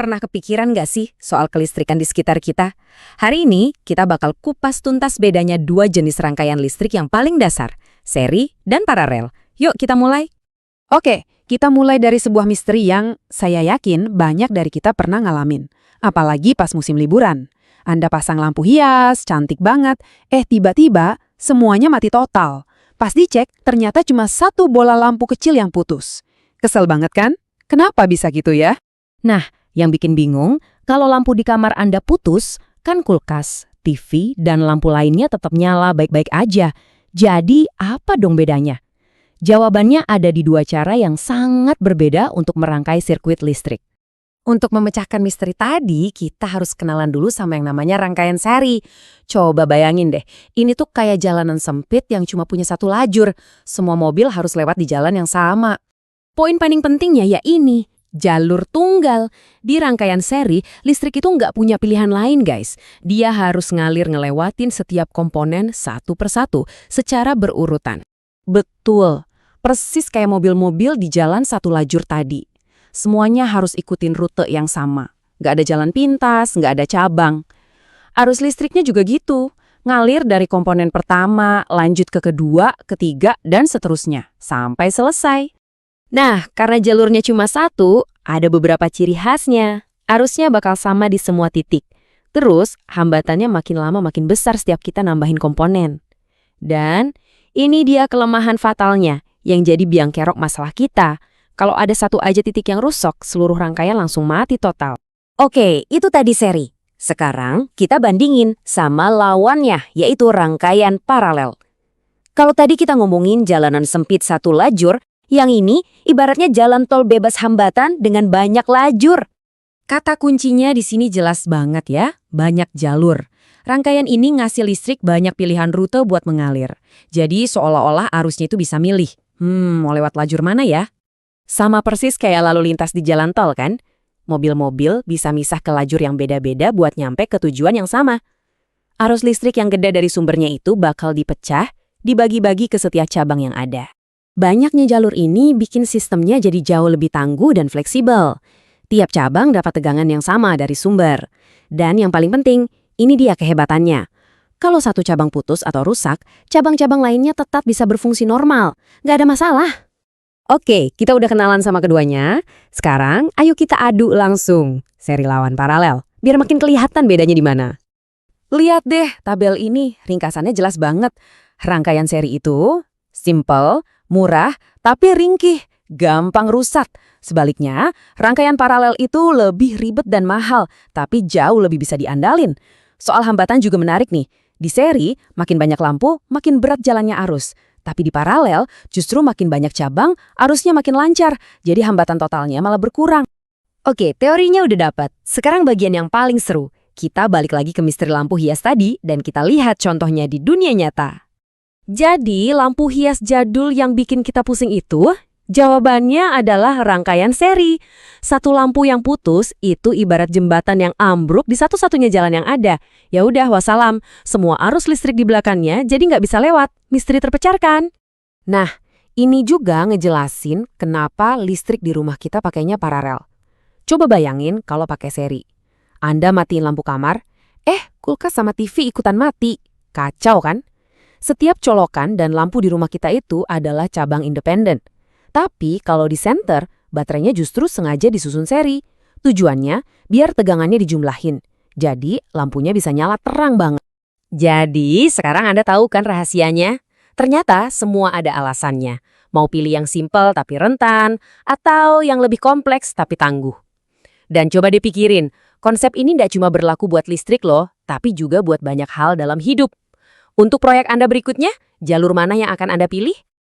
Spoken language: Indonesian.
Pernah kepikiran nggak sih soal kelistrikan di sekitar kita? Hari ini kita bakal kupas tuntas bedanya dua jenis rangkaian listrik yang paling dasar, seri dan paralel. Yuk kita mulai. Oke, kita mulai dari sebuah misteri yang saya yakin banyak dari kita pernah ngalamin. Apalagi pas musim liburan. Anda pasang lampu hias, cantik banget, tiba-tiba semuanya mati total. Pas dicek, ternyata cuma satu bola lampu kecil yang putus. Kesel banget kan? Kenapa bisa gitu ya? Nah, yang bikin bingung, kalau lampu di kamar Anda putus, kan kulkas, TV, dan lampu lainnya tetap nyala baik-baik aja. Jadi, apa dong bedanya? Jawabannya ada di dua cara yang sangat berbeda untuk merangkai sirkuit listrik. Untuk memecahkan misteri tadi, kita harus kenalan dulu sama yang namanya rangkaian seri. Coba bayangin deh, ini tuh kayak jalanan sempit yang cuma punya satu lajur. Semua mobil harus lewat di jalan yang sama. Poin paling pentingnya ya ini, jalur tunggal. Di rangkaian seri, listrik itu nggak punya pilihan lain guys. Dia harus ngalir ngelewatin setiap komponen satu persatu, secara berurutan. Betul, persis kayak mobil-mobil di jalan satu lajur tadi. Semuanya harus ikutin rute yang sama. Nggak ada jalan pintas, nggak ada cabang. Arus listriknya juga gitu. Ngalir dari komponen pertama, lanjut ke kedua, ketiga, dan seterusnya. Sampai selesai. Nah, karena jalurnya cuma satu, ada beberapa ciri khasnya. Arusnya bakal sama di semua titik. Terus, hambatannya makin lama makin besar setiap kita nambahin komponen. Dan, ini dia kelemahan fatalnya, yang jadi biang kerok masalah kita. Kalau ada satu aja titik yang rusak, seluruh rangkaian langsung mati total. Oke, itu tadi seri. Sekarang kita bandingin sama lawannya, yaitu rangkaian paralel. Kalau tadi kita ngomongin jalanan sempit satu lajur, yang ini ibaratnya jalan tol bebas hambatan dengan banyak lajur. Kata kuncinya di sini jelas banget ya, banyak jalur. Rangkaian ini ngasih listrik banyak pilihan rute buat mengalir. Jadi seolah-olah arusnya itu bisa milih. Mau lewat lajur mana ya? Sama persis kayak lalu lintas di jalan tol kan? Mobil-mobil bisa misah ke lajur yang beda-beda buat nyampe ke tujuan yang sama. Arus listrik yang gede dari sumbernya itu bakal dipecah, dibagi-bagi ke setiap cabang yang ada. Banyaknya jalur ini bikin sistemnya jadi jauh lebih tangguh dan fleksibel. Tiap cabang dapat tegangan yang sama dari sumber. Dan yang paling penting, ini dia kehebatannya. Kalau satu cabang putus atau rusak, cabang-cabang lainnya tetap bisa berfungsi normal. Nggak ada masalah. Oke, kita udah kenalan sama keduanya. Sekarang, ayo kita adu langsung. Seri lawan paralel. Biar makin kelihatan bedanya di mana. Lihat deh, tabel ini ringkasannya jelas banget. Rangkaian seri itu simple, murah, tapi ringkih, gampang rusak. Sebaliknya, rangkaian paralel itu lebih ribet dan mahal, tapi jauh lebih bisa diandalin. Soal hambatan juga menarik nih. Di seri, makin banyak lampu, makin berat jalannya arus. Tapi di paralel, justru makin banyak cabang, arusnya makin lancar, jadi hambatan totalnya malah berkurang. Oke, teorinya udah dapat. Sekarang bagian yang paling seru. Kita balik lagi ke misteri lampu hias tadi, dan kita lihat contohnya di dunia nyata. Jadi, lampu hias jadul yang bikin kita pusing itu, jawabannya adalah rangkaian seri. Satu lampu yang putus itu ibarat jembatan yang ambruk di satu-satunya jalan yang ada. Ya udah, wassalam. Semua arus listrik di belakangnya jadi nggak bisa lewat. Misteri terpecahkan. Nah, ini juga ngejelasin kenapa listrik di rumah kita pakainya paralel. Coba bayangin kalau pakai seri. Anda matiin lampu kamar, kulkas sama TV ikutan mati. Kacau kan? Setiap colokan dan lampu di rumah kita itu adalah cabang independen. Tapi kalau di senter, baterainya justru sengaja disusun seri. Tujuannya biar tegangannya dijumlahin. Jadi lampunya bisa nyala terang banget. Jadi sekarang Anda tahu kan rahasianya? Ternyata semua ada alasannya. Mau pilih yang simple tapi rentan, atau yang lebih kompleks tapi tangguh. Dan coba dipikirin, konsep ini tidak cuma berlaku buat listrik loh, tapi juga buat banyak hal dalam hidup. Untuk proyek Anda berikutnya, jalur mana yang akan Anda pilih?